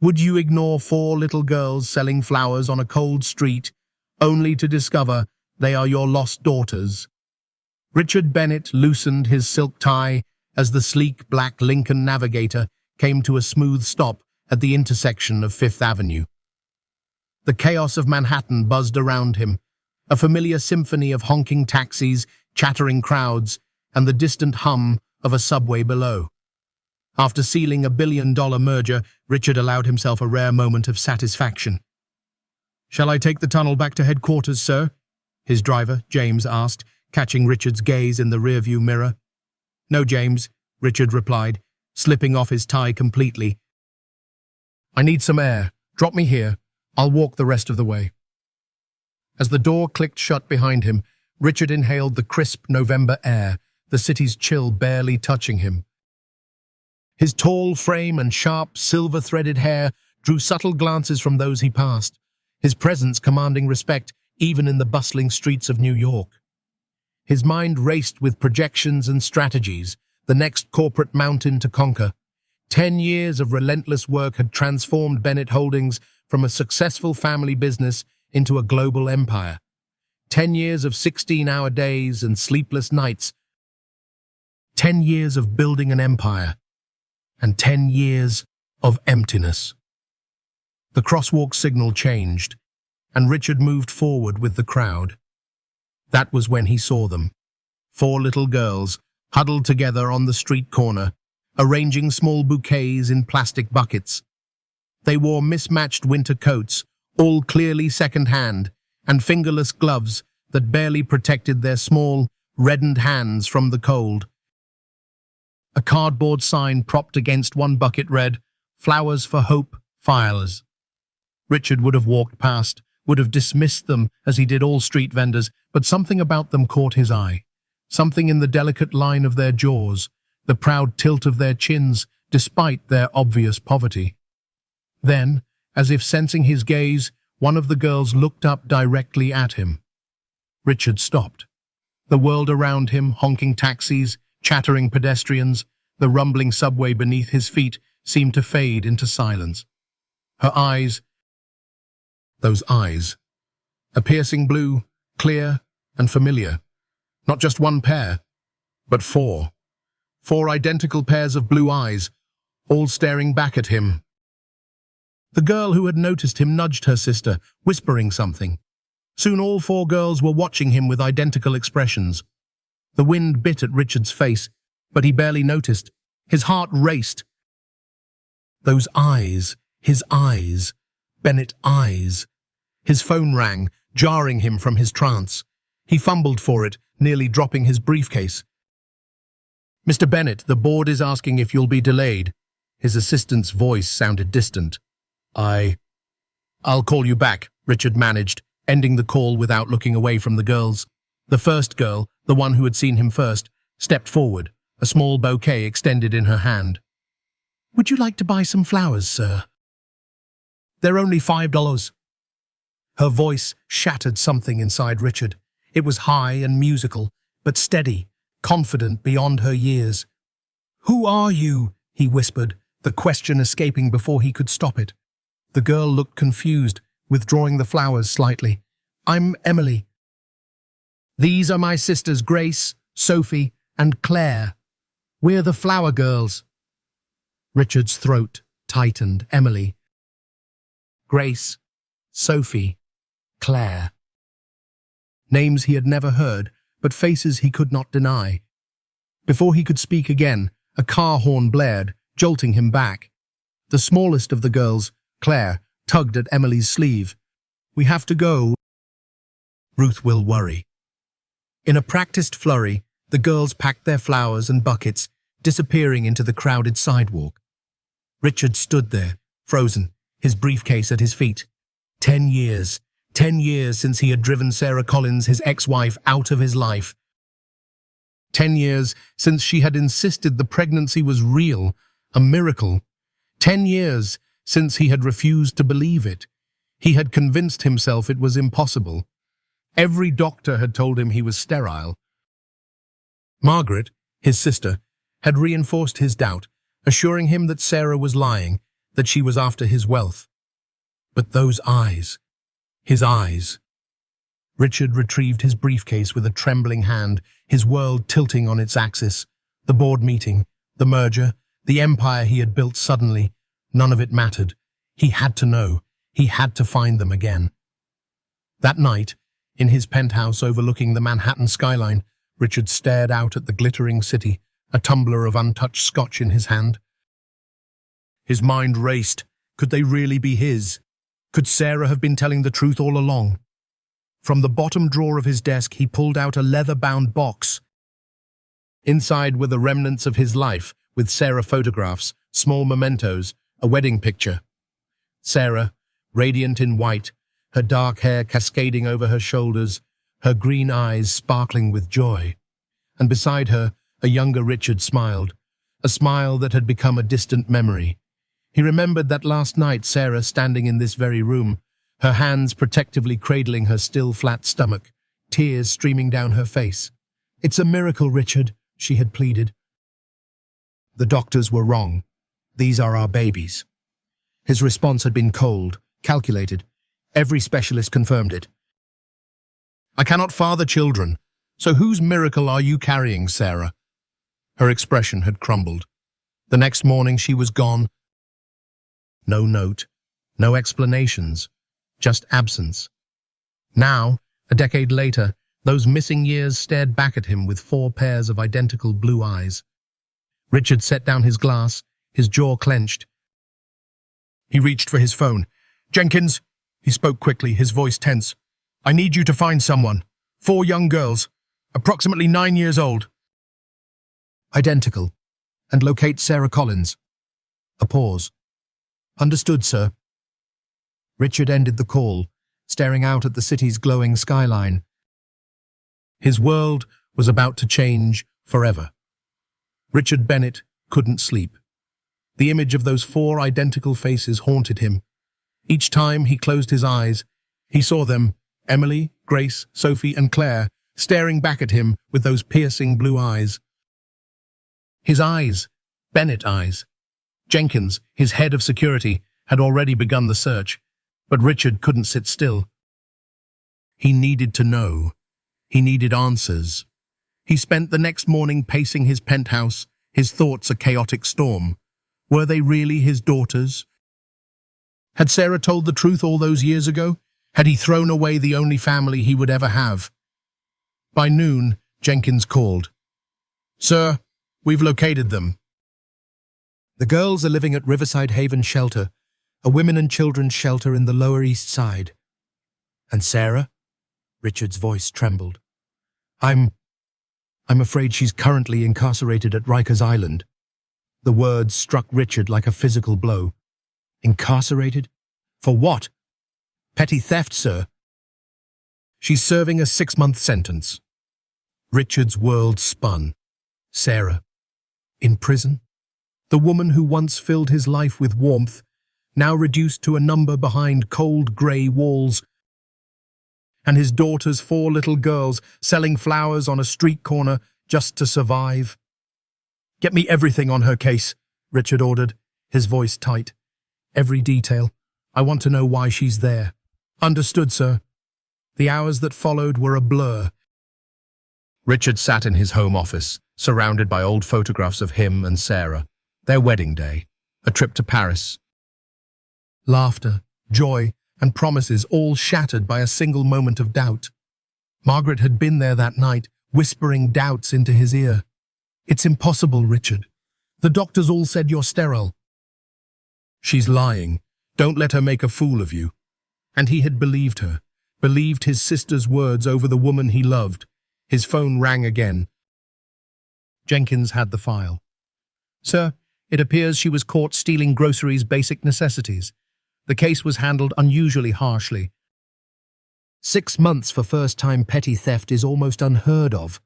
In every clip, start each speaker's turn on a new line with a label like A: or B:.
A: Would you ignore 4 little girls selling flowers on a cold street, only to discover they are your lost daughters? Richard Bennett loosened his silk tie as the sleek black Lincoln Navigator came to a smooth stop at the intersection of Fifth Avenue. The chaos of Manhattan buzzed around him, a familiar symphony of honking taxis, chattering crowds, and the distant hum of a subway below. After sealing a billion-dollar merger, Richard allowed himself a rare moment of satisfaction. "Shall I take the tunnel back to headquarters, sir?" his driver, James, asked, catching Richard's gaze in the rearview mirror. "No, James," Richard replied, slipping off his tie completely. "I need some air. Drop me here. I'll walk the rest of the way." As the door clicked shut behind him, Richard inhaled the crisp November air, the city's chill barely touching him. His tall frame and sharp, silver-threaded hair drew subtle glances from those he passed, his presence commanding respect even in the bustling streets of New York. His mind raced with projections and strategies, the next corporate mountain to conquer. 10 years of relentless work had transformed Bennett Holdings from a successful family business into a global empire. 10 years of 16-hour days and sleepless nights. 10 years of building an empire. And 10 years of emptiness. The crosswalk signal changed, and Richard moved forward with the crowd. That was when he saw them. 4 little girls, huddled together on the street corner, arranging small bouquets in plastic buckets. They wore mismatched winter coats, all clearly second-hand, and fingerless gloves that barely protected their small, reddened hands from the cold. A cardboard sign propped against one bucket read, "Flowers for Hope, Fireless." Richard would have walked past, would have dismissed them as he did all street vendors, but something about them caught his eye. Something in the delicate line of their jaws, the proud tilt of their chins, despite their obvious poverty. Then, as if sensing his gaze, one of the girls looked up directly at him. Richard stopped. The world around him, honking taxis, chattering pedestrians, the rumbling subway beneath his feet seemed to fade into silence. Her eyes, those eyes, a piercing blue, clear and familiar. Not just one pair, but 4. 4 identical pairs of blue eyes, all staring back at him. The girl who had noticed him nudged her sister, whispering something. Soon all 4 girls were watching him with identical expressions. The wind bit at Richard's face, but he barely noticed. His heart raced. Those eyes, his eyes, Bennett eyes. His phone rang, jarring him from his trance. He fumbled for it, nearly dropping his briefcase. "Mr. Bennett, the board is asking if you'll be delayed." His assistant's voice sounded distant. "I'll call you back," Richard managed, ending the call without looking away from the girls. The first girl, the one who had seen him first, stepped forward, a small bouquet extended in her hand. "Would you like to buy some flowers, sir?" "They're only $5. Her voice shattered something inside Richard. It was high and musical, but steady, confident beyond her years. "Who are you?" he whispered, the question escaping before he could stop it. The girl looked confused, withdrawing the flowers slightly. "I'm Emily. These are my sisters Grace, Sophie, and Claire. We're the Flower Girls." Richard's throat tightened. Emily, Grace, Sophie, Claire. Names he had never heard, but faces he could not deny. Before he could speak again, a car horn blared, jolting him back. The smallest of the girls, Claire, tugged at Emily's sleeve. "We have to go. Ruth will worry." In a practiced flurry, the girls packed their flowers and buckets, disappearing into the crowded sidewalk. Richard stood there, frozen, his briefcase at his feet. 10 years. 10 years since he had driven Sarah Collins, his ex-wife, out of his life. 10 years since she had insisted the pregnancy was real, a miracle. 10 years since he had refused to believe it. He had convinced himself it was impossible. Every doctor had told him he was sterile. Margaret, his sister, had reinforced his doubt, assuring him that Sarah was lying, that she was after his wealth. But those eyes, his eyes. Richard retrieved his briefcase with a trembling hand, his world tilting on its axis. The board meeting, the merger, the empire he had built suddenly, none of it mattered. He had to know. He had to find them again. That night, in his penthouse overlooking the Manhattan skyline, Richard stared out at the glittering city, a tumbler of untouched scotch in his hand. His mind raced. Could they really be his? Could Sarah have been telling the truth all along? From the bottom drawer of his desk, he pulled out a leather-bound box. Inside were the remnants of his life, with Sarah photographs, small mementos, a wedding picture. Sarah, radiant in white, her dark hair cascading over her shoulders, her green eyes sparkling with joy. And beside her, a younger Richard smiled, a smile that had become a distant memory. He remembered that last night Sarah standing in this very room, her hands protectively cradling her still flat stomach, tears streaming down her face. "It's a miracle, Richard," she had pleaded. "The doctors were wrong. These are our babies." His response had been cold, calculated. Every specialist confirmed it. "I cannot father children, so whose miracle are you carrying, Sarah?" Her expression had crumbled. The next morning she was gone. No note, no explanations, just absence. Now, a decade later, those missing years stared back at him with 4 pairs of identical blue eyes. Richard set down his glass, his jaw clenched. He reached for his phone. "Jenkins," he spoke quickly, his voice tense. "I need you to find someone. 4 young girls, approximately 9 years old. Identical. And locate Sarah Collins." A pause. "Understood, sir." Richard ended the call, staring out at the city's glowing skyline. His world was about to change forever. Richard Bennett couldn't sleep. The image of those 4 identical faces haunted him. Each time he closed his eyes, he saw them, Emily, Grace, Sophie, and Claire, staring back at him with those piercing blue eyes. His eyes, Bennett eyes. Jenkins, his head of security, had already begun the search, but Richard couldn't sit still. He needed to know. He needed answers. He spent the next morning pacing his penthouse, his thoughts a chaotic storm. Were they really his daughters? Had Sarah told the truth all those years ago? Had he thrown away the only family he would ever have? By noon, Jenkins called. "Sir, we've located them." "The girls are living at Riverside Haven Shelter, a women and children's shelter in the Lower East Side." "And Sarah?" Richard's voice trembled. I'm afraid she's currently incarcerated at Rikers Island." The words struck Richard like a physical blow. "Incarcerated? For what?" "Petty theft, sir." "She's serving a 6-month sentence." Richard's world spun. Sarah. In prison? The woman who once filled his life with warmth, now reduced to a number behind cold grey walls. And his daughter's 4 little girls selling flowers on a street corner just to survive. "Get me everything on her case," Richard ordered, his voice tight. "Every detail. I want to know why she's there." "Understood, sir." The hours that followed were a blur. Richard sat in his home office, surrounded by old photographs of him and Sarah, their wedding day, a trip to Paris. Laughter, joy, and promises all shattered by a single moment of doubt. Margaret had been there that night, whispering doubts into his ear. "It's impossible, Richard. The doctors all said you're sterile." "She's lying. Don't let her make a fool of you." And he had believed her, believed his sister's words over the woman he loved. His phone rang again. Jenkins had the file. "Sir, it appears she was caught stealing groceries' basic necessities. The case was handled unusually harshly." 6 months for first-time petty theft is almost unheard of.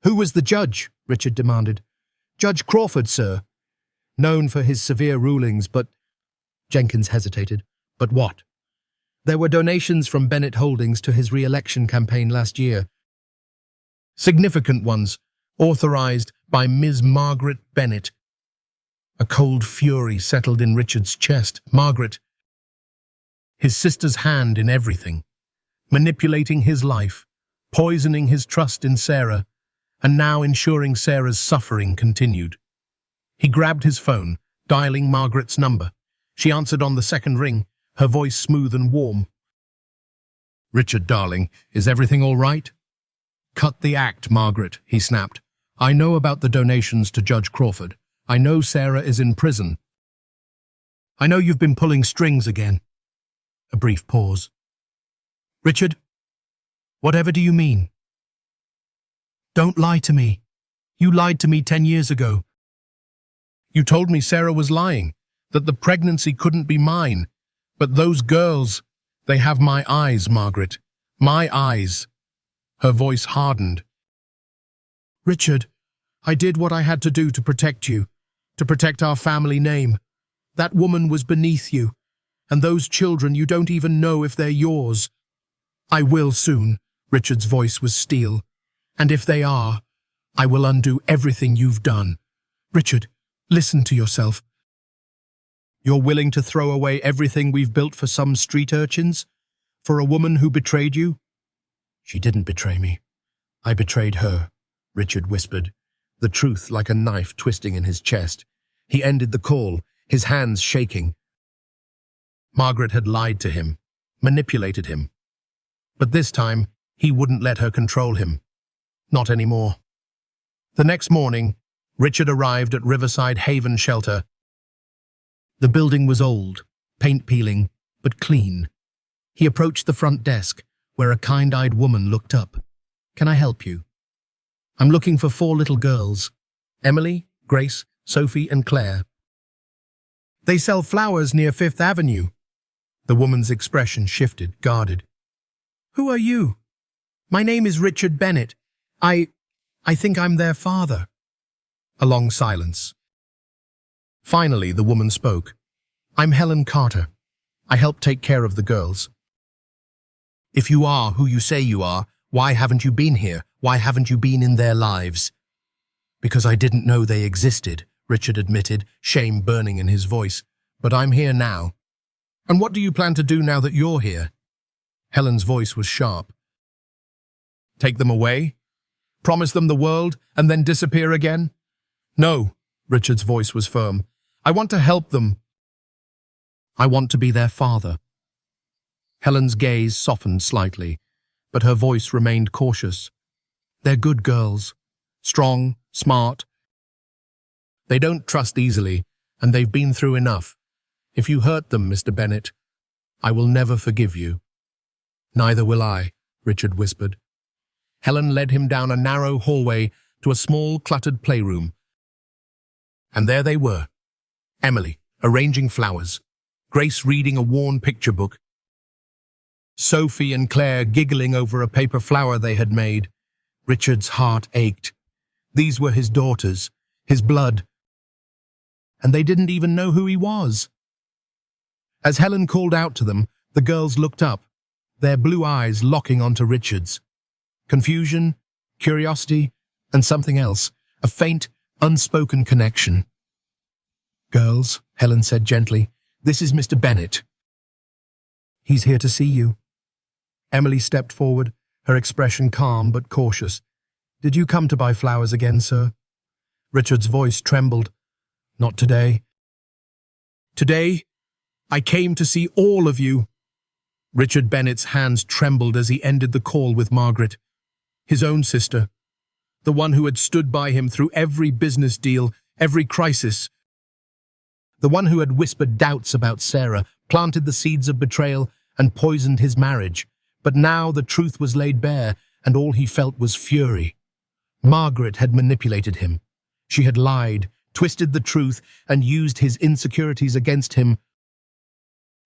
A: "Who was the judge?" Richard demanded. "Judge Crawford, sir. Known for his severe rulings, but—" Jenkins hesitated. "But what?" "There were donations from Bennett Holdings to his re-election campaign last year. Significant ones, authorized by Ms. Margaret Bennett." A cold fury settled in Richard's chest. Margaret, his sister's hand in everything, manipulating his life, poisoning his trust in Sarah, and now ensuring Sarah's suffering continued. He grabbed his phone, dialing Margaret's number. She answered on the second ring, her voice smooth and warm. "Richard, darling, is everything all right?" "Cut the act, Margaret," he snapped. "I know about the donations to Judge Crawford. I know Sarah is in prison. I know you've been pulling strings again." A brief pause. "Richard, whatever do you mean?" "Don't lie to me. You lied to me 10 years ago. You told me Sarah was lying, that the pregnancy couldn't be mine. But those girls, they have my eyes, Margaret. My eyes." Her voice hardened. "Richard, I did what I had to do to protect you, to protect our family name. That woman was beneath you, and those children, you don't even know if they're yours." "I will soon," Richard's voice was steel. "And if they are, I will undo everything you've done. Richard, listen to yourself. You're willing to throw away everything we've built for some street urchins? For a woman who betrayed you?" "She didn't betray me. I betrayed her," Richard whispered, the truth like a knife twisting in his chest. He ended the call, his hands shaking. Margaret had lied to him, manipulated him. But this time, he wouldn't let her control him. Not anymore. The next morning, Richard arrived at Riverside Haven Shelter. The building was old, paint peeling, but clean. He approached the front desk, where a kind-eyed woman looked up. "Can I help you?" "I'm looking for 4 little girls. Emily, Grace, Sophie, and Claire. They sell flowers near 5th Avenue. The woman's expression shifted, guarded. "Who are you?" "My name is Richard Bennett. I think I'm their father." A long silence. Finally, the woman spoke. "I'm Helen Carter. I help take care of the girls." "If you are who you say you are, why haven't you been here? Why haven't you been in their lives?" "Because I didn't know they existed," Richard admitted, shame burning in his voice. "But I'm here now." "And what do you plan to do now that you're here?" Helen's voice was sharp. "Take them away? Promise them the world and then disappear again?" "No," Richard's voice was firm. "I want to help them. I want to be their father." Helen's gaze softened slightly, but her voice remained cautious. "They're good girls. Strong, smart. They don't trust easily, and they've been through enough. If you hurt them, Mr. Bennett, I will never forgive you." "Neither will I," Richard whispered. Helen led him down a narrow hallway to a small, cluttered playroom. And there they were. Emily, arranging flowers. Grace reading a worn picture book. Sophie and Claire giggling over a paper flower they had made. Richard's heart ached. These were his daughters, his blood. And they didn't even know who he was. As Helen called out to them, the girls looked up, their blue eyes locking onto Richard's. Confusion, curiosity, and something else, a faint, unspoken connection. "Girls," Helen said gently, "this is Mr. Bennett. He's here to see you." Emily stepped forward, her expression calm but cautious. "Did you come to buy flowers again, sir?" Richard's voice trembled. "Not today. Today, I came to see all of you." Richard Bennett's hands trembled as he ended the call with Margaret, his own sister, the one who had stood by him through every business deal, every crisis, the one who had whispered doubts about Sarah, planted the seeds of betrayal, and poisoned his marriage. But now the truth was laid bare, and all he felt was fury. Margaret had manipulated him. She had lied, twisted the truth, and used his insecurities against him.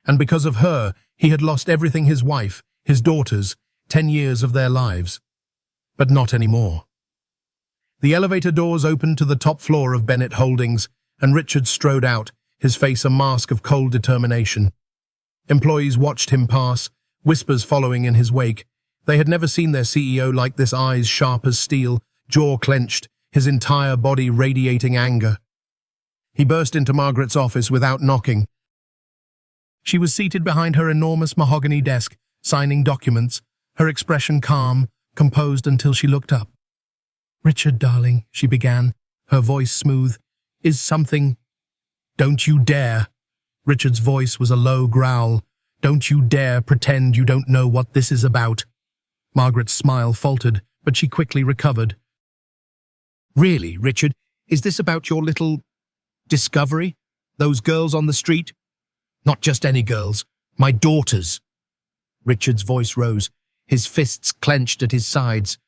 A: And because of her, he had lost everything: his wife, his daughters, 10 years of their lives. But not anymore. The elevator doors opened to the top floor of Bennett Holdings, and Richard strode out, his face a mask of cold determination. Employees watched him pass, whispers following in his wake. They had never seen their CEO like this, eyes sharp as steel, jaw clenched, his entire body radiating anger. He burst into Margaret's office without knocking. She was seated behind her enormous mahogany desk, signing documents, her expression calm, composed until she looked up. "Richard, darling," she began, her voice smooth, "is something—" "Don't you dare!" Richard's voice was a low growl. "Don't you dare pretend you don't know what this is about." Margaret's smile faltered, but she quickly recovered. "Really, Richard, is this about your little discovery? Those girls on the street? Not just any girls, my daughters." Richard's voice rose, his fists clenched at his sides.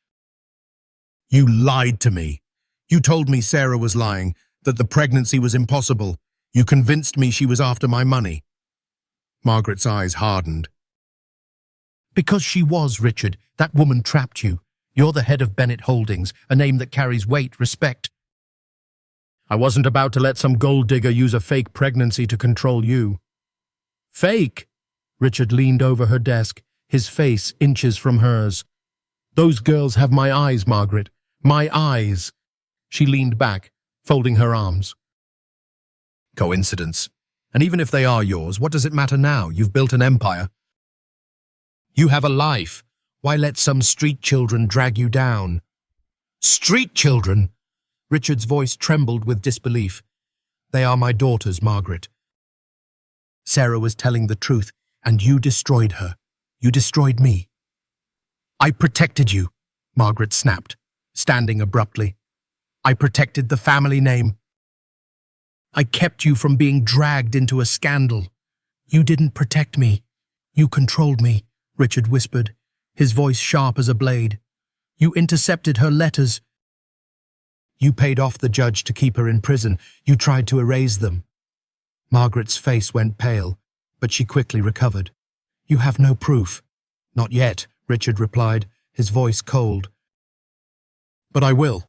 A: "You lied to me. You told me Sarah was lying, that the pregnancy was impossible. You convinced me she was after my money." Margaret's eyes hardened. "Because she was, Richard. That woman trapped you. You're the head of Bennett Holdings, a name that carries weight, respect. I wasn't about to let some gold digger use a fake pregnancy to control you." "Fake?" Richard leaned over her desk, his face inches from hers. "Those girls have my eyes, Margaret. My eyes." She leaned back, folding her arms. "Coincidence. And even if they are yours, what does it matter now? You've built an empire. You have a life. Why let some street children drag you down?" "Street children?" Richard's voice trembled with disbelief. "They are my daughters, Margaret. Sarah was telling the truth, and you destroyed her. You destroyed me." "I protected you," Margaret snapped, standing abruptly. "I protected the family name. I kept you from being dragged into a scandal. You didn't protect me. You controlled me," Richard whispered, his voice sharp as a blade. "You intercepted her letters. You paid off the judge to keep her in prison. You tried to erase them." Margaret's face went pale, but she quickly recovered. "You have no proof." "Not yet," Richard replied, his voice cold. "But I will.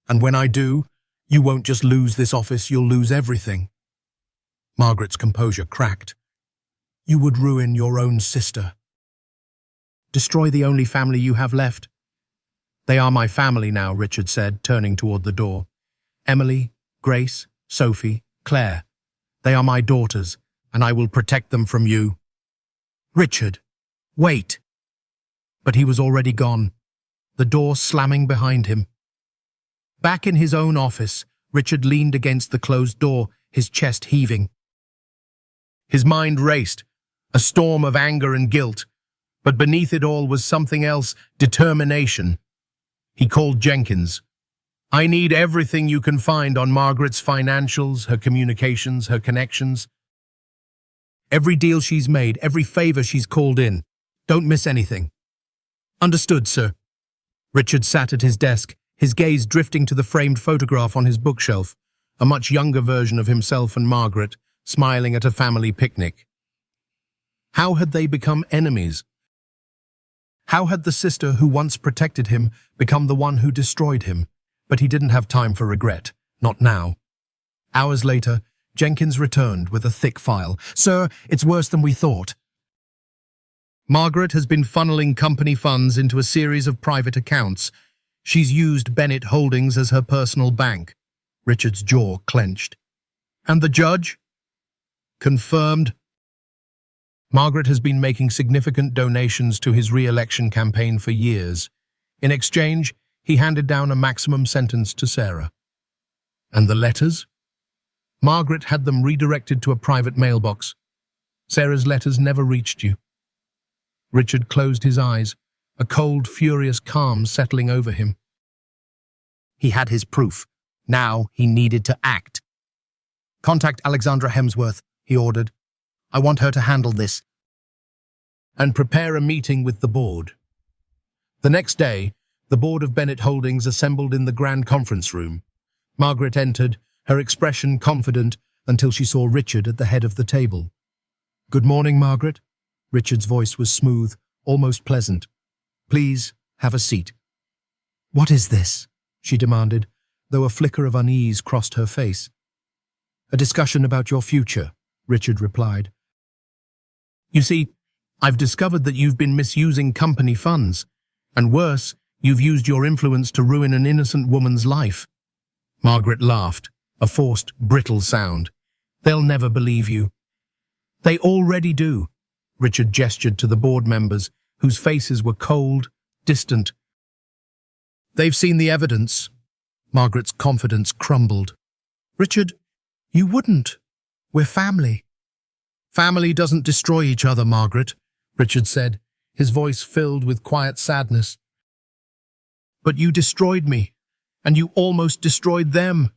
A: And when I do, you won't just lose this office, you'll lose everything." Margaret's composure cracked. "You would ruin your own sister. Destroy the only family you have left." "They are my family now," Richard said, turning toward the door. "Emily, Grace, Sophie, Claire. They are my daughters, and I will protect them from you." "Richard, wait!" But he was already gone, the door slamming behind him. Back in his own office, Richard leaned against the closed door, his chest heaving. His mind raced, a storm of anger and guilt, but beneath it all was something else, determination. He called Jenkins. "I need everything you can find on Margaret's financials, her communications, her connections. Every deal she's made, every favor she's called in. Don't miss anything." "Understood, sir." Richard sat at his desk, his gaze drifting to the framed photograph on his bookshelf, a much younger version of himself and Margaret, smiling at a family picnic. How had they become enemies? How had the sister who once protected him become the one who destroyed him? But he didn't have time for regret, not now. Hours later, Jenkins returned with a thick file. "Sir, it's worse than we thought. Margaret has been funneling company funds into a series of private accounts. She's used Bennett Holdings as her personal bank." Richard's jaw clenched. "And the judge?" "Confirmed. Margaret has been making significant donations to his re-election campaign for years. In exchange, he handed down a maximum sentence to Sarah." "And the letters?" "Margaret had them redirected to a private mailbox. Sarah's letters never reached you." Richard closed his eyes, a cold, furious calm settling over him. He had his proof. Now he needed to act. "Contact Alexandra Hemsworth," he ordered. "I want her to handle this." "And prepare a meeting with the board." The next day, the board of Bennett Holdings assembled in the grand conference room. Margaret entered, her expression confident until she saw Richard at the head of the table. "Good morning, Margaret." Richard's voice was smooth, almost pleasant. "Please, have a seat." "What is this?" she demanded, though a flicker of unease crossed her face. "A discussion about your future," Richard replied. "You see, I've discovered that you've been misusing company funds, and worse, you've used your influence to ruin an innocent woman's life." Margaret laughed, a forced, brittle sound. They'll never believe you. They already do. Richard gestured to the board members, whose faces were cold, distant. They've seen the evidence. Margaret's confidence crumbled. Richard, you wouldn't. We're family. Family doesn't destroy each other, Margaret, Richard said, his voice filled with quiet sadness. But you destroyed me, and you almost destroyed them.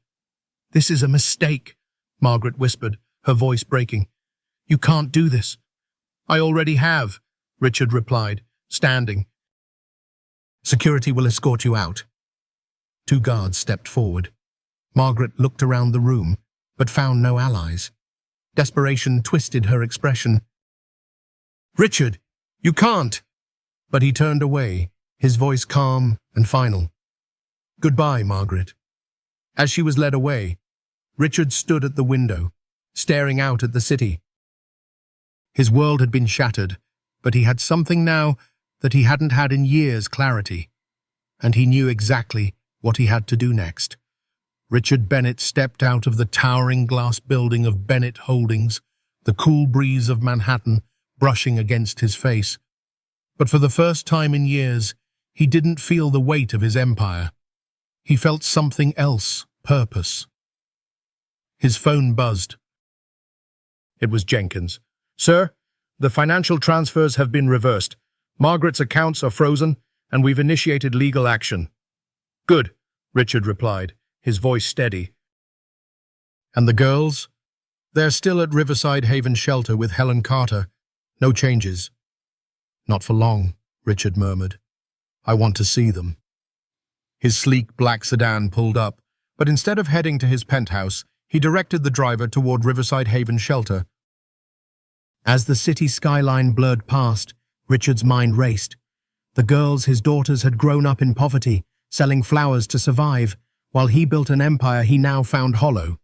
A: This is a mistake, Margaret whispered, her voice breaking. You can't do this. I already have, Richard replied, standing. Security will escort you out. 2 guards stepped forward. Margaret looked around the room, but found no allies. Desperation twisted her expression. Richard, you can't! But he turned away, his voice calm and final. Goodbye, Margaret. As she was led away, Richard stood at the window, staring out at the city. His world had been shattered, but he had something now that he hadn't had in years: clarity. And he knew exactly what he had to do next. Richard Bennett stepped out of the towering glass building of Bennett Holdings, the cool breeze of Manhattan brushing against his face. But for the first time in years, he didn't feel the weight of his empire. He felt something else: purpose. His phone buzzed. It was Jenkins. Sir, the financial transfers have been reversed. Margaret's accounts are frozen, and we've initiated legal action. Good, Richard replied, his voice steady. And the girls? They're still at Riverside Haven Shelter with Helen Carter. No changes. Not for long, Richard murmured. I want to see them. His sleek black sedan pulled up, but instead of heading to his penthouse, he directed the driver toward Riverside Haven Shelter. As the city skyline blurred past, Richard's mind raced. The girls, his daughters, had grown up in poverty, selling flowers to survive, while he built an empire he now found hollow.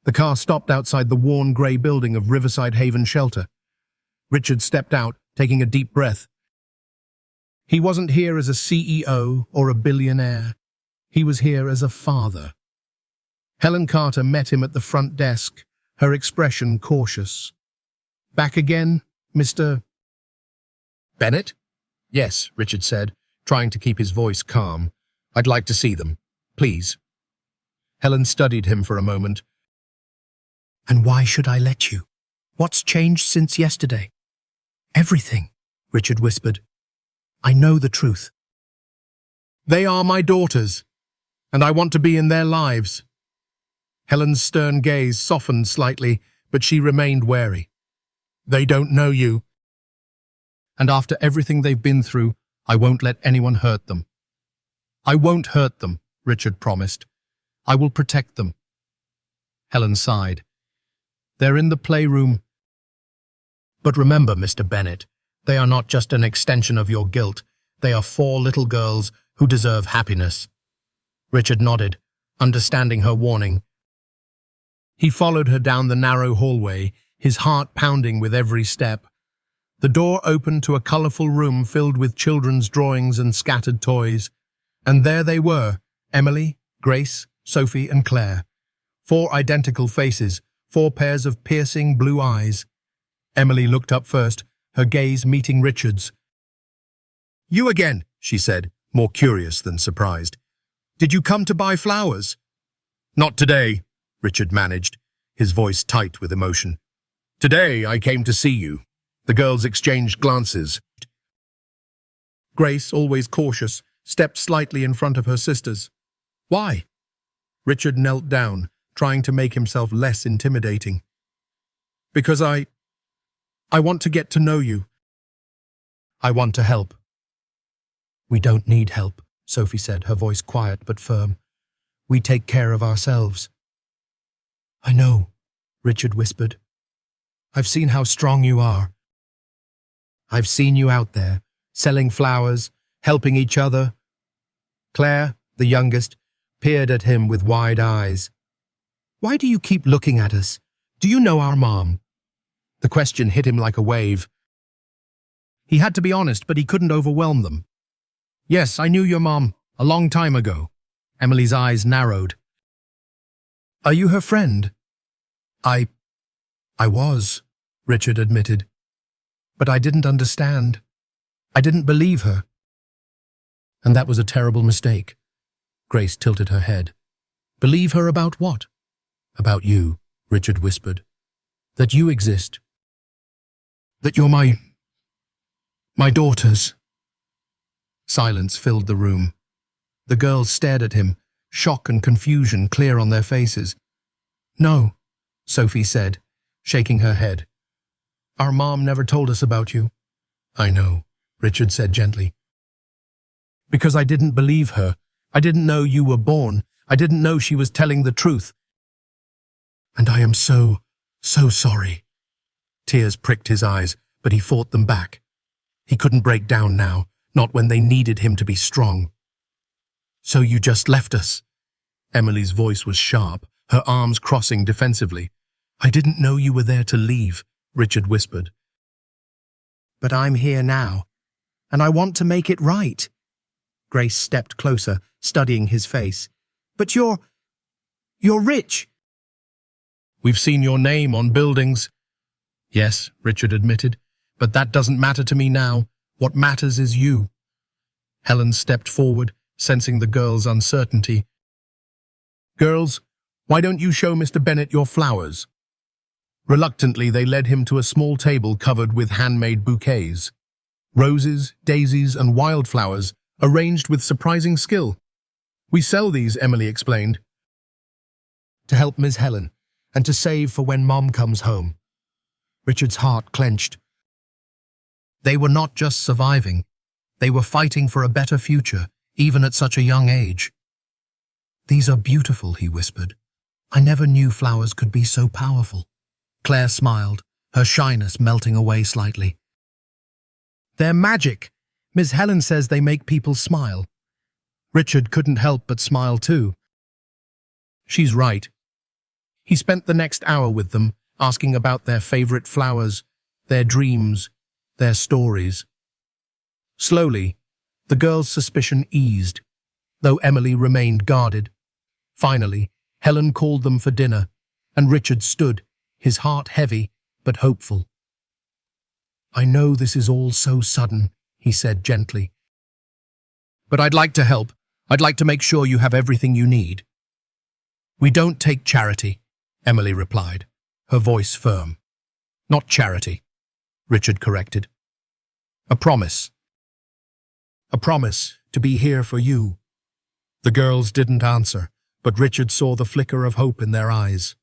A: The car stopped outside the worn grey building of Riverside Haven Shelter. Richard stepped out, taking a deep breath. He wasn't here as a CEO or a billionaire. He was here as a father. Helen Carter met him at the front desk, her expression cautious. Back again, Mr. Bennett? Yes, Richard said, trying to keep his voice calm. I'd like to see them, please. Helen studied him for a moment. And why should I let you? What's changed since yesterday? Everything, Richard whispered. I know the truth. They are my daughters, and I want to be in their lives. Helen's stern gaze softened slightly, but she remained wary. They don't know you. And after everything they've been through, I won't let anyone hurt them. I won't hurt them, Richard promised. I will protect them. Helen sighed. They're in the playroom. But remember, Mr. Bennett, they are not just an extension of your guilt. They are 4 little girls who deserve happiness. Richard nodded, understanding her warning. He followed her down the narrow hallway, his heart pounding with every step. The door opened to a colorful room filled with children's drawings and scattered toys. And there they were, Emily, Grace, Sophie, and Claire. 4 identical faces, 4 pairs of piercing blue eyes. Emily looked up first, her gaze meeting Richard's. You again, she said, more curious than surprised. Did you come to buy flowers? Not today, Richard managed, his voice tight with emotion. Today I came to see you. The girls exchanged glances. Grace, always cautious, stepped slightly in front of her sisters. Why? Richard knelt down, trying to make himself less intimidating. Because I want to get to know you. I want to help. We don't need help, Sophie said, her voice quiet but firm. We take care of ourselves. I know, Richard whispered. I've seen how strong you are. I've seen you out there, selling flowers, helping each other. Claire, the youngest, peered at him with wide eyes. Why do you keep looking at us? Do you know our mom? The question hit him like a wave. He had to be honest, but he couldn't overwhelm them. Yes, I knew your mom, a long time ago. Emily's eyes narrowed. Are you her friend? I was, Richard admitted. But I didn't understand. I didn't believe her. And that was a terrible mistake. Grace tilted her head. Believe her about what? About you, Richard whispered. That you exist. That you're my daughters. Silence filled the room. The girls stared at him, shock and confusion clear on their faces. No, Sophie said, shaking her head. Our mom never told us about you. I know, Richard said gently. Because I didn't believe her. I didn't know you were born. I didn't know she was telling the truth. And I am so sorry. Tears pricked his eyes, but he fought them back. He couldn't break down now, not when they needed him to be strong. So you just left us? Emily's voice was sharp, her arms crossing defensively. I didn't know you were there to leave, Richard whispered. But I'm here now, and I want to make it right. Grace stepped closer, studying his face. But you're rich. We've seen your name on buildings. Yes, Richard admitted, but that doesn't matter to me now. What matters is you. Helen stepped forward, sensing the girls' uncertainty. Girls, why don't you show Mr. Bennet your flowers? Reluctantly, they led him to a small table covered with handmade bouquets. Roses, daisies, and wildflowers, arranged with surprising skill. We sell these, Emily explained. To help Miss Helen, and to save for when Mom comes home. Richard's heart clenched. They were not just surviving. They were fighting for a better future, even at such a young age. These are beautiful, he whispered. I never knew flowers could be so powerful. Claire smiled, her shyness melting away slightly. They're magic. Miss Helen says they make people smile. Richard couldn't help but smile too. She's right. He spent the next hour with them, asking about their favorite flowers, their dreams, their stories. Slowly, the girl's suspicion eased, though Emily remained guarded. Finally, Helen called them for dinner, and Richard stood, his heart heavy but hopeful. I know this is all so sudden, he said gently. But I'd like to help. I'd like to make sure you have everything you need. We don't take charity, Emily replied, her voice firm. Not charity, Richard corrected. A promise. A promise to be here for you. The girls didn't answer, but Richard saw the flicker of hope in their eyes.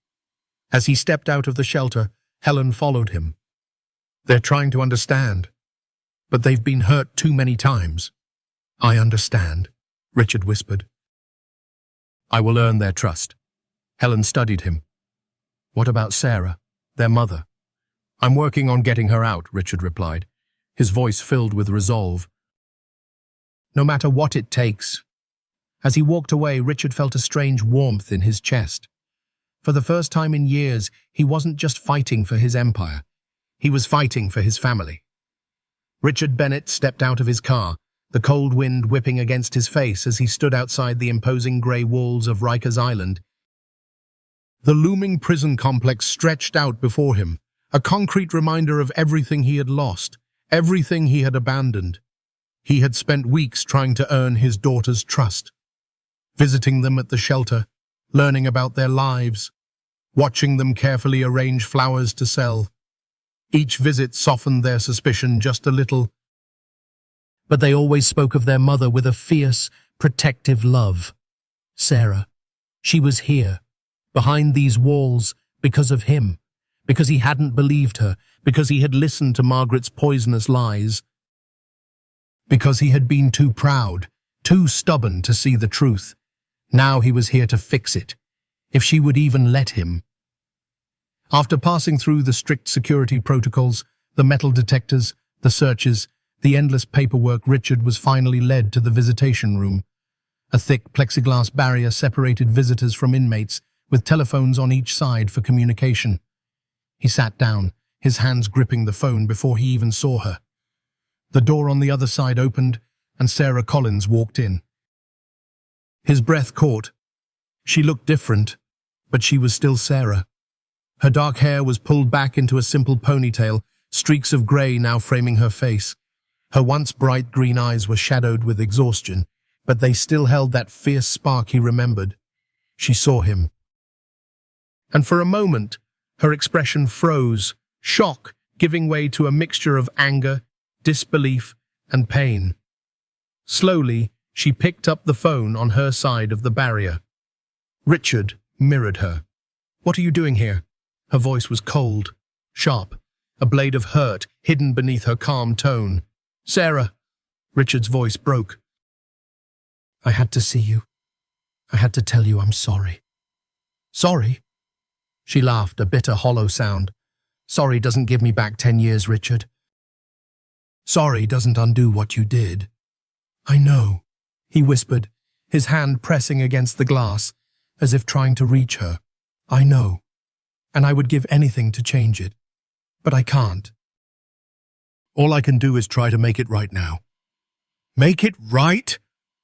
A: As he stepped out of the shelter, Helen followed him. They're trying to understand, but they've been hurt too many times. I understand, Richard whispered. I will earn their trust. Helen studied him. What about Sarah, their mother? I'm working on getting her out, Richard replied, his voice filled with resolve. No matter what it takes. As he walked away, Richard felt a strange warmth in his chest. For the first time in years, he wasn't just fighting for his empire. He was fighting for his family. Richard Bennet stepped out of his car, the cold wind whipping against his face as he stood outside the imposing grey walls of Rikers Island. The looming prison complex stretched out before him, a concrete reminder of everything he had lost, everything he had abandoned. He had spent weeks trying to earn his daughter's trust, visiting them at the shelter, learning about their lives, watching them carefully arrange flowers to sell. Each visit softened their suspicion just a little, but they always spoke of their mother with a fierce, protective love. Sarah. She was here, behind these walls, because of him, because he hadn't believed her, because he had listened to Margaret's poisonous lies, because he had been too proud, too stubborn to see the truth. Now he was here to fix it, if she would even let him. After passing through the strict security protocols, the metal detectors, the searches, the endless paperwork, Richard was finally led to the visitation room. A thick plexiglass barrier separated visitors from inmates, with telephones on each side for communication. He sat down, his hands gripping the phone before he even saw her. The door on the other side opened, and Sarah Collins walked in. His breath caught. She looked different, But she was still Sarah. Her dark hair was pulled back into a simple ponytail, streaks of grey now framing her face. Her once bright green eyes were shadowed with exhaustion, but they still held that fierce spark he remembered. She saw him. And for a moment, her expression froze, shock giving way to a mixture of anger, disbelief, and pain. Slowly, she picked up the phone on her side of the barrier. Richard mirrored her. "What are you doing here?" Her voice was cold, sharp, a blade of hurt hidden beneath her calm tone. "Sarah," Richard's voice broke. "I had to see you. I had to tell you I'm sorry." "Sorry?" She laughed, a bitter, hollow sound. "Sorry doesn't give me back 10 years, Richard. Sorry doesn't undo what you did." "I know," he whispered, his hand pressing against the glass, as if trying to reach her. "I know, and I would give anything to change it. But I can't. All I can do is try to make it right now." "Make it right?"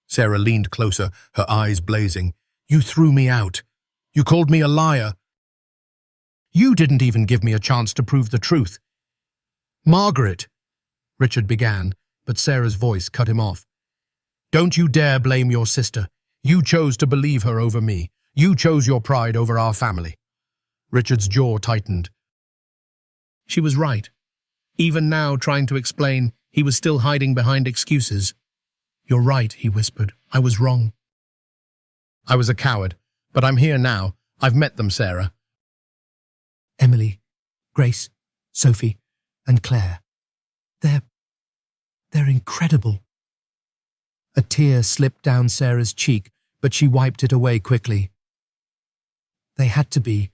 A: Sarah leaned closer, her eyes blazing. "You threw me out. You called me a liar. You didn't even give me a chance to prove the truth." "Margaret," Richard began, but Sarah's voice cut him off. "Don't you dare blame your sister. You chose to believe her over me. You chose your pride over our family." Richard's jaw tightened. She was right. Even now, trying to explain, he was still hiding behind excuses. "You're right," he whispered. "I was wrong. I was a coward, but I'm here now. I've met them, Sarah." "Emily, Grace, Sophie, and Claire. They're incredible." A tear slipped down Sarah's cheek, but she wiped it away quickly. "They had to be."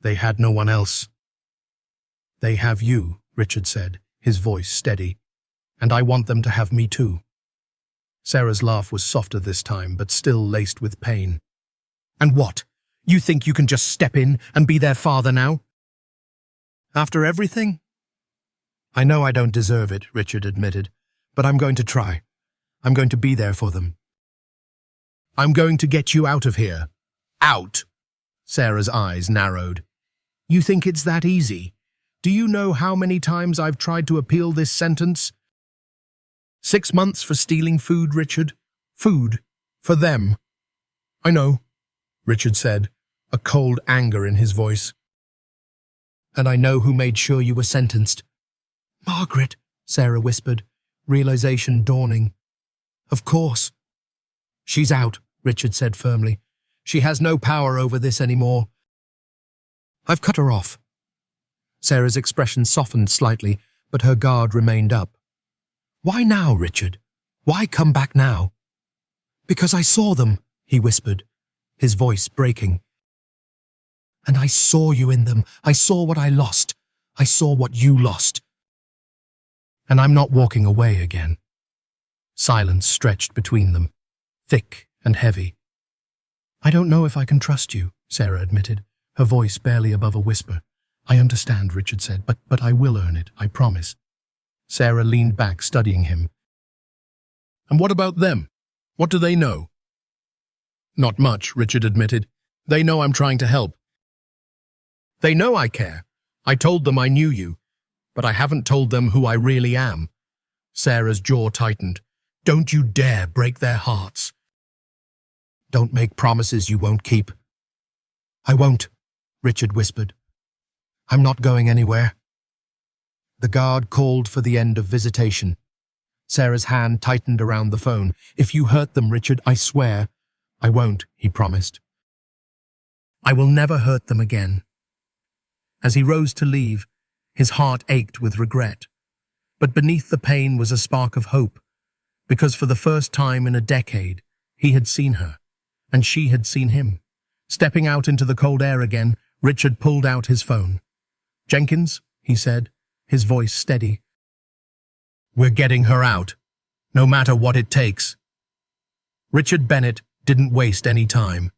A: "They had no one else." "They have you," Richard said, his voice steady. "And I want them to have me too." Sarah's laugh was softer this time, but still laced with pain. "And what? You think you can just step in and be their father now? After everything?" "I know I don't deserve it," Richard admitted, "but I'm going to try. I'm going to be there for them." "I'm going to get you out of here." "Out?" Sarah's eyes narrowed. "You think it's that easy? Do you know how many times I've tried to appeal this sentence? 6 months for stealing food, Richard. Food. For them." "I know," Richard said, a cold anger in his voice. "And I know who made sure you were sentenced." "Margaret," Sarah whispered, realization dawning. "Of course." "She's out," Richard said firmly. "She has no power over this anymore. I've cut her off." Sarah's expression softened slightly, but her guard remained up. "Why now, Richard? Why come back now?" "Because I saw them," he whispered, his voice breaking. "And I saw you in them. I saw what I lost. I saw what you lost. And I'm not walking away again." Silence stretched between them, thick and heavy. "I don't know if I can trust you," Sarah admitted, her voice barely above a whisper. "I understand," Richard said, but I will earn it, I promise." Sarah leaned back, studying him. "And what about them? What do they know?" "Not much," Richard admitted. "They know I'm trying to help. They know I care. I told them I knew you, but I haven't told them who I really am." Sarah's jaw tightened. "Don't you dare break their hearts." "Don't make promises you won't keep." "I won't," Richard whispered. "I'm not going anywhere." The guard called for the end of visitation. Sarah's hand tightened around the phone. "If you hurt them, Richard, I swear." "I won't," he promised. "I will never hurt them again." As he rose to leave, his heart ached with regret. But beneath the pain was a spark of hope, because for the first time in a decade, he had seen her, and she had seen him. Stepping out into the cold air again, Richard pulled out his phone. "Jenkins," he said, his voice steady. "We're getting her out, no matter what it takes." Richard Bennett didn't waste any time.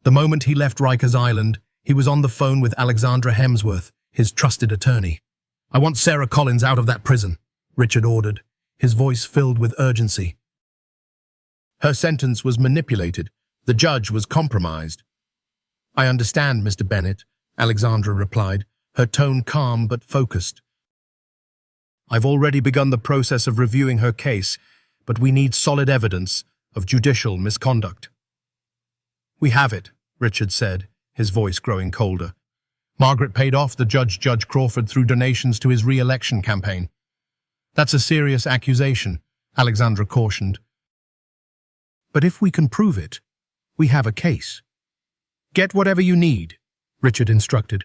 A: The moment he left Rikers Island, he was on the phone with Alexandra Hemsworth, his trusted attorney. "I want Sarah Collins out of that prison," Richard ordered, his voice filled with urgency. Her sentence was manipulated. The judge was compromised. I understand, Mr. Bennet, Alexandra replied, her tone calm but focused. I've already begun the process of reviewing her case, but we need solid evidence of judicial misconduct. We have it, Richard said, his voice growing colder. Margaret paid off the Judge Crawford through donations to his re-election campaign. That's a serious accusation, Alexandra cautioned. But if we can prove it, we have a case. Get whatever you need, Richard instructed.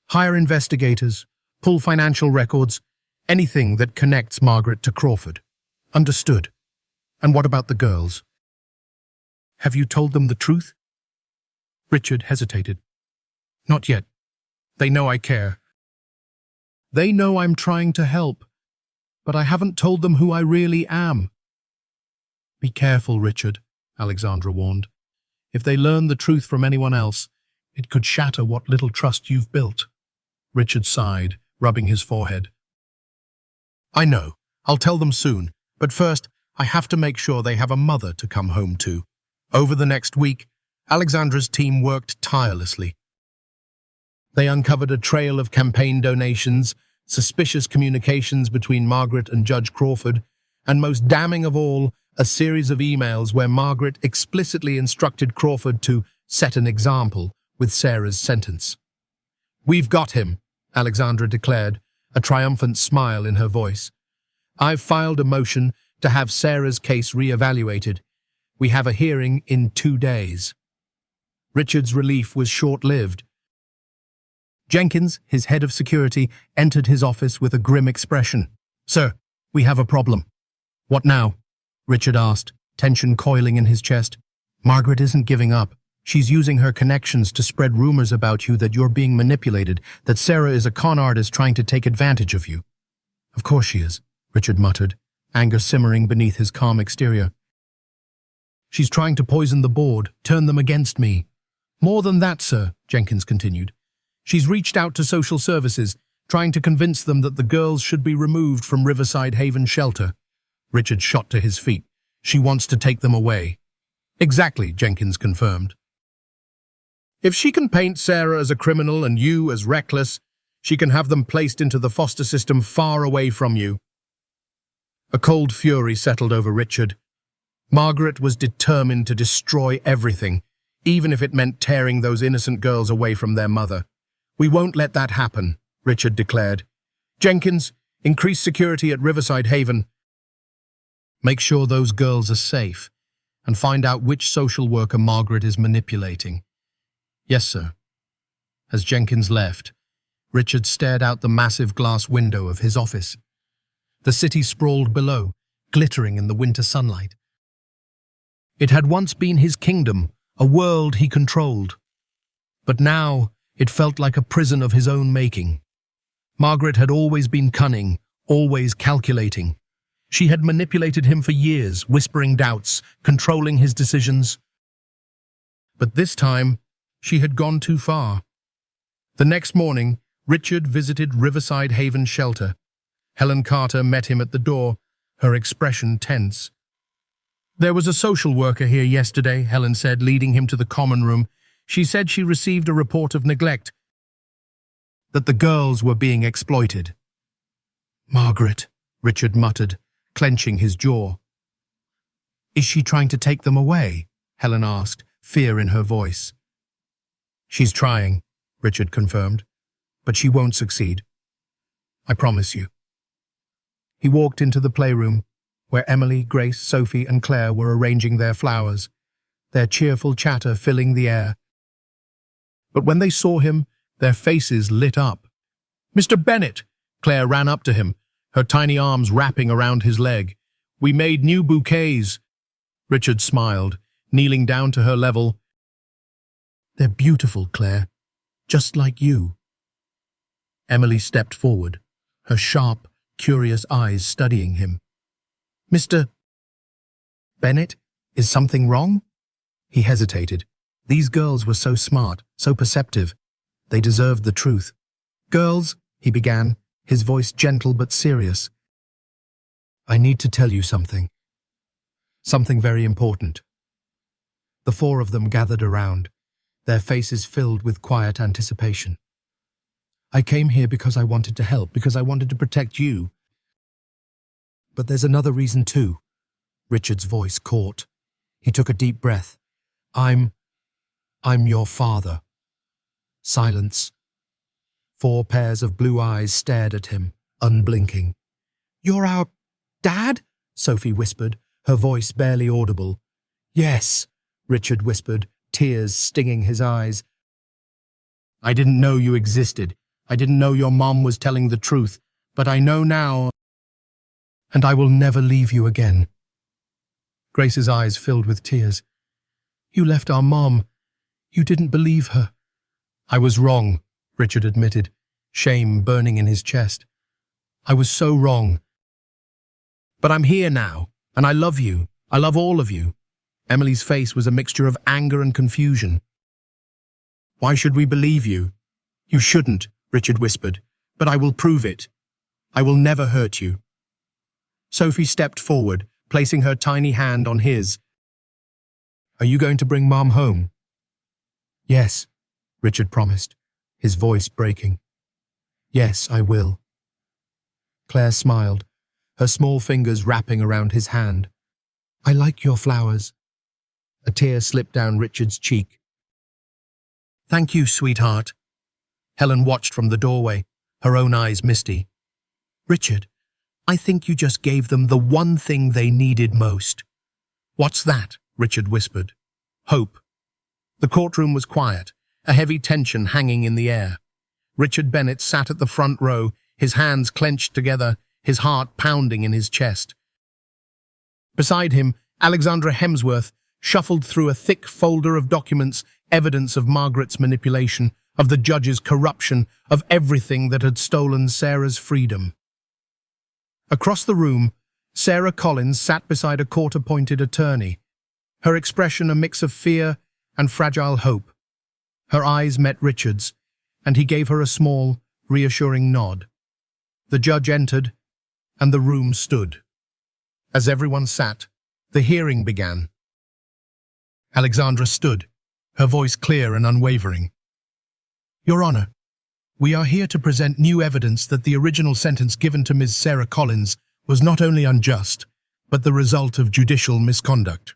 A: Hire investigators, pull financial records, anything that connects Margaret to Crawford. Understood. And what about the girls? Have you told them the truth? Richard hesitated. Not yet. They know I care. They know I'm trying to help, but I haven't told them who I really am. Be careful, Richard, Alexandra warned. If they learn the truth from anyone else, it could shatter what little trust you've built. Richard sighed, rubbing his forehead. I know. I'll tell them soon, but first, I have to make sure they have a mother to come home to. Over the next week, Alexandra's team worked tirelessly. They uncovered a trail of campaign donations, suspicious communications between Margaret and Judge Crawford, and most damning of all, a series of emails where Margaret explicitly instructed Crawford to set an example with Sarah's sentence. We've got him, Alexandra declared, a triumphant smile in her voice. I've filed a motion to have Sarah's case re-evaluated. We have a hearing in 2 days. Richard's relief was short-lived. Jenkins, his head of security, entered his office with a grim expression. Sir, we have a problem. What now? Richard asked, tension coiling in his chest. Margaret isn't giving up. She's using her connections to spread rumors about you that you're being manipulated, that Sarah is a con artist trying to take advantage of you. Of course she is, Richard muttered, anger simmering beneath his calm exterior. She's trying to poison the board, turn them against me. More than that, sir, Jenkins continued. She's reached out to social services, trying to convince them that the girls should be removed from Riverside Haven Shelter. Richard shot to his feet. She wants to take them away. Exactly, Jenkins confirmed. If she can paint Sarah as a criminal and you as reckless, she can have them placed into the foster system far away from you. A cold fury settled over Richard. Margaret was determined to destroy everything, even if it meant tearing those innocent girls away from their mother. We won't let that happen, Richard declared. Jenkins, increase security at Riverside Haven. Make sure those girls are safe, and find out which social worker Margaret is manipulating. Yes, sir. As Jenkins left, Richard stared out the massive glass window of his office. The city sprawled below, glittering in the winter sunlight. It had once been his kingdom, a world he controlled. But now it felt like a prison of his own making. Margaret had always been cunning, always calculating. She had manipulated him for years, whispering doubts, controlling his decisions. But this time, she had gone too far. The next morning, Richard visited Riverside Haven Shelter. Helen Carter met him at the door, her expression tense. There was a social worker here yesterday, Helen said, leading him to the common room. She said she received a report of neglect, that the girls were being exploited. Margaret, Richard muttered, clenching his jaw. Is she trying to take them away? Helen asked, fear in her voice. She's trying, Richard confirmed, but she won't succeed. I promise you. He walked into the playroom, where Emily, Grace, Sophie, and Claire were arranging their flowers, their cheerful chatter filling the air. But when they saw him, their faces lit up. Mr. Bennet! Claire ran up to him, her tiny arms wrapping around his leg. We made new bouquets. Richard smiled, kneeling down to her level. They're beautiful, Claire, just like you. Emily stepped forward, her sharp, curious eyes studying him. Mr. Bennet, is something wrong? He hesitated. These girls were so smart, so perceptive. They deserved the truth. Girls, he began, his voice gentle but serious. I need to tell you something. Something very important. The four of them gathered around, their faces filled with quiet anticipation. I came here because I wanted to help, because I wanted to protect you. But there's another reason too. Richard's voice caught. He took a deep breath. I'm your father. Silence. 4 pairs of blue eyes stared at him, unblinking. You're our dad? Sophie whispered, her voice barely audible. Yes, Richard whispered, tears stinging his eyes. I didn't know you existed. I didn't know your mom was telling the truth, but I know now, and I will never leave you again. Grace's eyes filled with tears. You left our mom. You didn't believe her. I was wrong, Richard admitted, shame burning in his chest. I was so wrong. But I'm here now, and I love you. I love all of you. Emily's face was a mixture of anger and confusion. Why should we believe you? You shouldn't, Richard whispered, but I will prove it. I will never hurt you. Sophie stepped forward, placing her tiny hand on his. Are you going to bring Mom home? Yes, Richard promised, his voice breaking. Yes, I will. Claire smiled, her small fingers wrapping around his hand. I like your flowers. A tear slipped down Richard's cheek. Thank you, sweetheart. Helen watched from the doorway, her own eyes misty. Richard, I think you just gave them the one thing they needed most. What's that? Richard whispered. Hope. The courtroom was quiet, a heavy tension hanging in the air. Richard Bennett sat at the front row, his hands clenched together, his heart pounding in his chest. Beside him, Alexandra Hemsworth shuffled through a thick folder of documents, evidence of Margaret's manipulation, of the judge's corruption, of everything that had stolen Sarah's freedom. Across the room, Sarah Collins sat beside a court-appointed attorney, her expression a mix of fear and fragile hope. Her eyes met Richard's, and he gave her a small, reassuring nod. The judge entered, and the room stood. As everyone sat, the hearing began. Alexandra stood, her voice clear and unwavering. Your Honor, we are here to present new evidence that the original sentence given to Ms. Sarah Collins was not only unjust, but the result of judicial misconduct.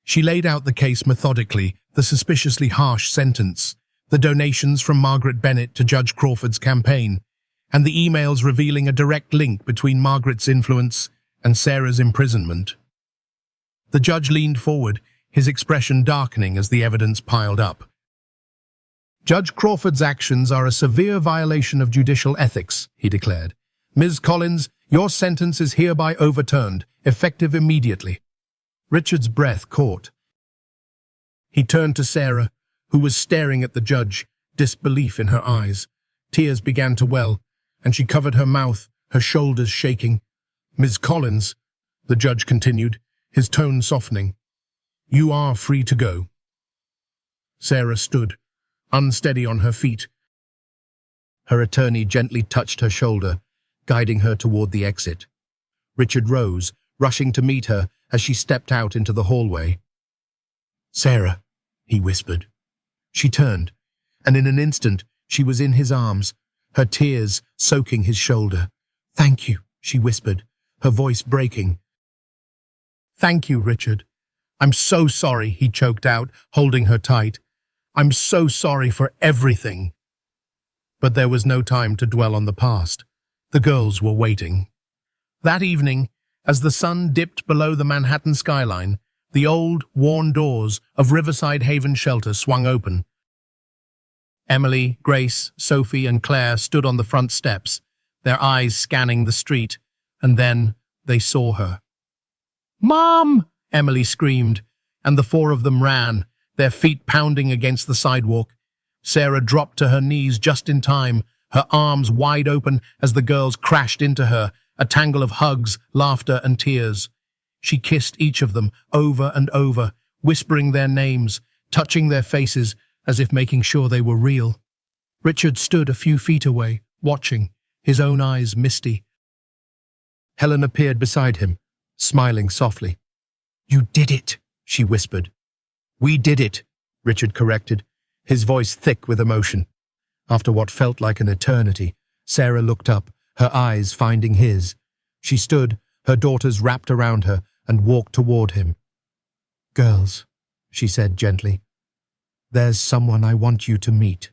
A: She laid out the case methodically, the suspiciously harsh sentence, the donations from Margaret Bennett to Judge Crawford's campaign, and the emails revealing a direct link between Margaret's influence and Sarah's imprisonment. The judge leaned forward, his expression darkening as the evidence piled up. Judge Crawford's actions are a severe violation of judicial ethics, he declared. Ms. Collins, your sentence is hereby overturned, effective immediately. Richard's breath caught. He turned to Sarah, who was staring at the judge, disbelief in her eyes. Tears began to well, and she covered her mouth, her shoulders shaking. Ms. Collins, the judge continued, his tone softening, you are free to go. Sarah stood, unsteady on her feet. Her attorney gently touched her shoulder, guiding her toward the exit. Richard rose, rushing to meet her as she stepped out into the hallway. Sarah, he whispered. She turned, and in an instant she was in his arms, her tears soaking his shoulder. Thank you, she whispered, her voice breaking. Thank you, Richard. I'm so sorry, he choked out, holding her tight. I'm so sorry for everything. But there was no time to dwell on the past. The girls were waiting. That evening, as the sun dipped below the Manhattan skyline, the old, worn doors of Riverside Haven Shelter swung open. Emily, Grace, Sophie, and Claire stood on the front steps, their eyes scanning the street, and then they saw her. Mom! Emily screamed, and the 4 of them ran, their feet pounding against the sidewalk. Sarah dropped to her knees just in time, her arms wide open as the girls crashed into her, a tangle of hugs, laughter, and tears. She kissed each of them over and over, whispering their names, touching their faces as if making sure they were real. Richard stood a few feet away, watching, his own eyes misty. Helen appeared beside him, smiling softly. You did it, she whispered. We did it, Richard corrected, his voice thick with emotion. After what felt like an eternity, Sarah looked up, her eyes finding his. She stood, her daughters wrapped around her, and walked toward him. "Girls," she said gently, "there's someone I want you to meet."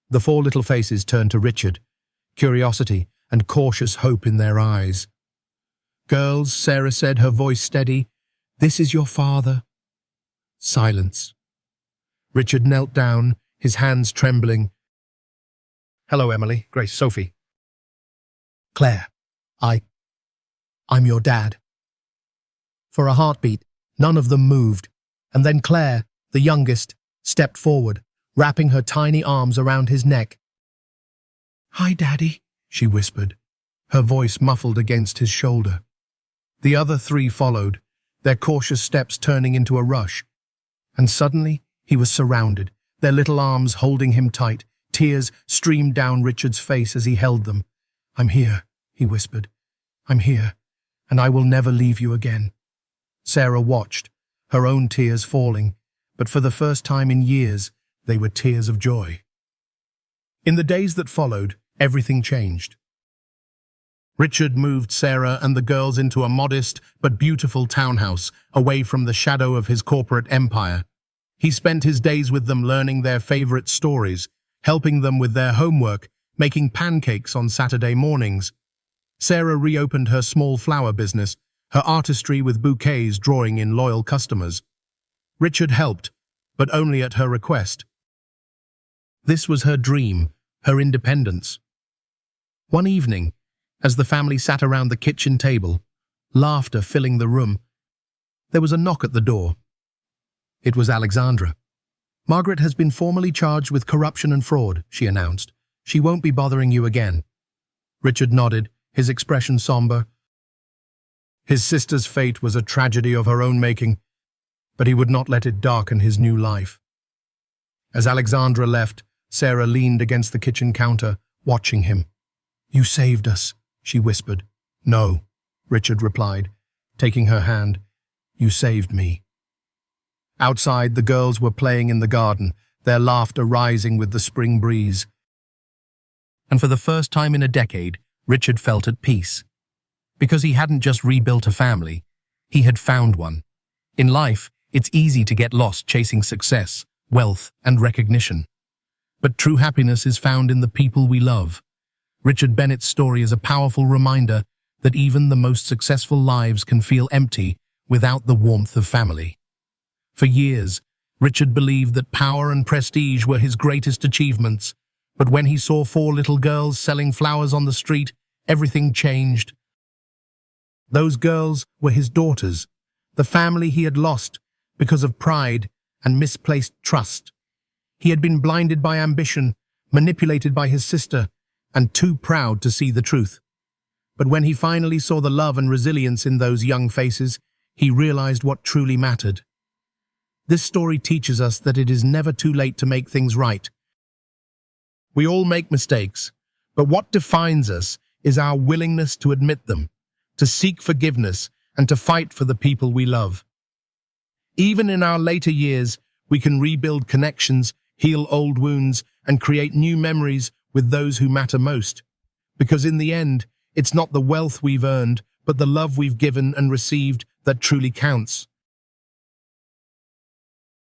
A: The four little faces turned to Richard, curiosity and cautious hope in their eyes. "Girls," Sarah said, her voice steady, "this is your father." Silence. Richard knelt down, his hands trembling. "Hello, Emily, Grace, Sophie." "Claire, I'm your dad." For a heartbeat, none of them moved, and then Claire, the youngest, stepped forward, wrapping her tiny arms around his neck. "Hi, Daddy," she whispered, her voice muffled against his shoulder. The other three followed, their cautious steps turning into a rush. And suddenly, he was surrounded, their little arms holding him tight. Tears streamed down Richard's face as he held them. "I'm here," he whispered. "I'm here, and I will never leave you again." Sarah watched, her own tears falling, but for the first time in years, they were tears of joy. In the days that followed, everything changed. Richard moved Sarah and the girls into a modest but beautiful townhouse, away from the shadow of his corporate empire. He spent his days with them learning their favorite stories, helping them with their homework, making pancakes on Saturday mornings. Sarah reopened her small flower business, her artistry with bouquets drawing in loyal customers. Richard helped, but only at her request. This was her dream, her independence. One evening, as the family sat around the kitchen table, laughter filling the room, there was a knock at the door. It was Alexandra. "Margaret has been formally charged with corruption and fraud," she announced. "She won't be bothering you again." Richard nodded, his expression somber. His sister's fate was a tragedy of her own making, but he would not let it darken his new life. As Alexandra left, Sarah leaned against the kitchen counter, watching him. "You saved us," she whispered. "No," Richard replied, taking her hand. "You saved me." Outside, the girls were playing in the garden, their laughter rising with the spring breeze. And for the first time in a decade, Richard felt at peace. Because he hadn't just rebuilt a family, he had found one. In life, it's easy to get lost chasing success, wealth, and recognition. But true happiness is found in the people we love. Richard Bennett's story is a powerful reminder that even the most successful lives can feel empty without the warmth of family. For years, Richard believed that power and prestige were his greatest achievements, but when he saw four little girls selling flowers on the street, everything changed. Those girls were his daughters, the family he had lost because of pride and misplaced trust. He had been blinded by ambition, manipulated by his sister, and too proud to see the truth. But when he finally saw the love and resilience in those young faces, he realized what truly mattered. This story teaches us that it is never too late to make things right. We all make mistakes, but what defines us is our willingness to admit them, to seek forgiveness, and to fight for the people we love. Even in our later years, we can rebuild connections, heal old wounds, and create new memories with those who matter most. Because in the end, it's not the wealth we've earned, but the love we've given and received that truly counts.